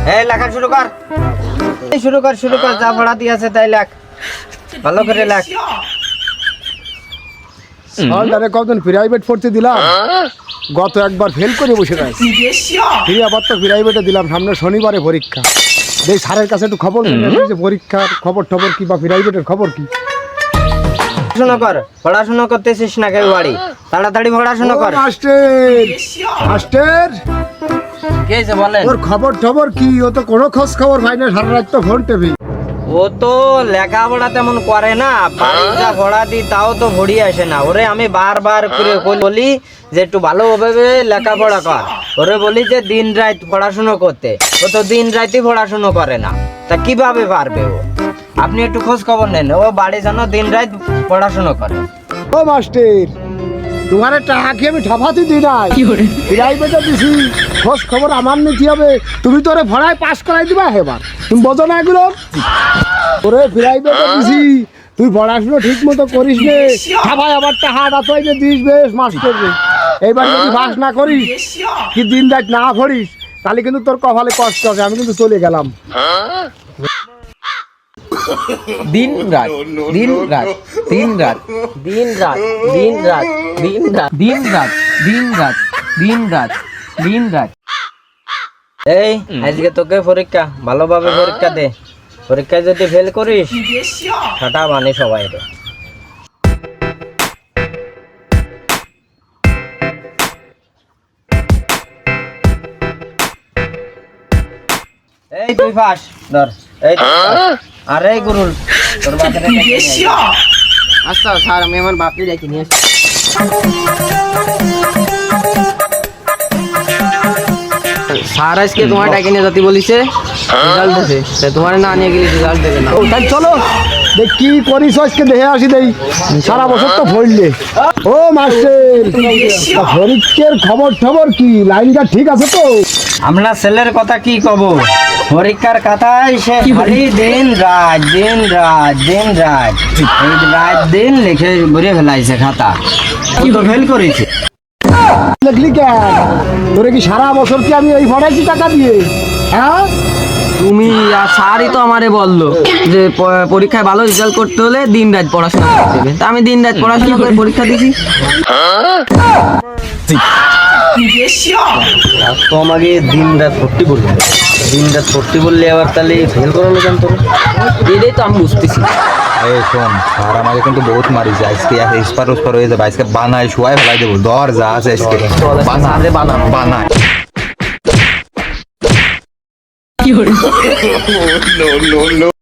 এই লেখা শুরু কর, শুরু কর, যা পড়া দিয়ে আছে তাই লেখ, ভালো করে লেখ। সালটারে কতদিন প্রাইভেট পড়তে দিলাম, গত একবার ফেল করে বসে রয়েছে, ফিরে আবার তো প্রাইভেটে দিলাম, সামনে শনিবারে পরীক্ষা। দেখ স্যারের কাছে একটু খবর নিয়ে যে পরীক্ষার খবর কি বা প্রাইভেটের খবর কি। পড়াশোনা কর, পড়াশোনা করতেছিস না কেউ বাড়ি, তাড়াতাড়ি পড়াশোনা কর। মাস্টার কে আছে বলেন? তোর খবর কি? ও তো কোনো খোঁজ খবর ভাই না, সারা রাত তো ফোন টেপি। ও তো লেখাপড়া তেমন করে না, বাড়ি যা পড়া দিই তাও তো ভরি আসে না। ওরে আমি বারবার করে বলি যে একটু ভালোভাবে লেখাপড়া কর, ওরে বলি যে দিন রাত পড়াশুনো করতে, ও তো দিন রাতই পড়াশুনো করে না, তা কিভাবে পারবে ও? আপনি একটু খোঁজ খবর নেন, ও বাড়ি যেন দিন রাত পড়াশুনো করে। ও মাস্টার, তোমার টাকা কি আমি ঠফাতি দিই নাই, প্রাইভেটে দিছি, খোঁজ খবর আমার নিতে হবে। তুমি তো ওরে ভরায় পাস করাই দিবা, হেবার তুমি বোঝো না এগুলো? ওরে প্রাইভেটে দিছি, তুই পড়াশুনো ঠিক মতো করিস নে, সবাই আবার টাকা রাতাই যে দিস বেশ মাস্টার। এইবার যদি পাস না করিস, কি দিন রাত না পড়িস, তাহলে কিন্তু তোর কপালে কষ্ট হবে। আমি কিন্তু চলে গেলাম। দিন রাত দিন রাত দিন রাত দিন রাত দিন রাত দিন রাত দিন রাত দিন রাত দিন রাত দিন রাত। এই আজকে তোকে পরীক্ষা, ভালোভাবে পরীক্ষা দে, পরীক্ষায় যদি ফেল করিস ঠাটা মানে সবাই রে। এই তুই ফাস ধর, এই তুই পাস। আরে গুরুল তোর বাজারে আচ্ছা স্যার, আমি আমার বাপকে ডেকে নিয়ে আসছি। স্যার আজকে তোমার ডেকে নিয়ে যেতে বলিছে, রেজাল্ট দেবে, তোমার না নিয়ে গেলে রেজাল্ট দেবে না। ও তাই চলো দেখ কি করিস, আজকে দেখে আসি দেই। সারা বছর তো পড়লে। ও মাস্টার, পরীক্ষার খবর কি, লাইনটা ঠিক আছে তো? আমরা ছেলের কথা কি কব, পরীক্ষার কথাই সে খালি দিন রাত দিন রাত দিন রাত, এই রাত দিন লিখে ভরে ফেলাইছে খাতা, ও তো ফেল করেছে। লিখলি কেন? তোরে কি সারা বছর কি আমি এই পড়াইছি টাকা দিয়ে? হ্যাঁ, তুমি আর স্যারই তো আমারে বললো যে পরীক্ষায় ভালো রেজাল্ট করতে হলে দিন রাত পড়াশোনা করতে হবে, তা আমি দিন রাত পড়াশোনা করে পরীক্ষা দিছি। তো আমাকে দিন রাত ভর্তি করলে, দিন রাত ভর্তি করলে আবার তাহলে ফেল করানো কেন তোর? এটাই তো আমি বুঝতেছি। এই শোন, স্যার আমাকে কিন্তু বহুত মারিছে আজকে, ইস্পার উস্পার হয়ে যাবে আজকে, বানায় শুয়াই ফেলাই দেবো, দর যা আছে আজকে বানানো বানায়।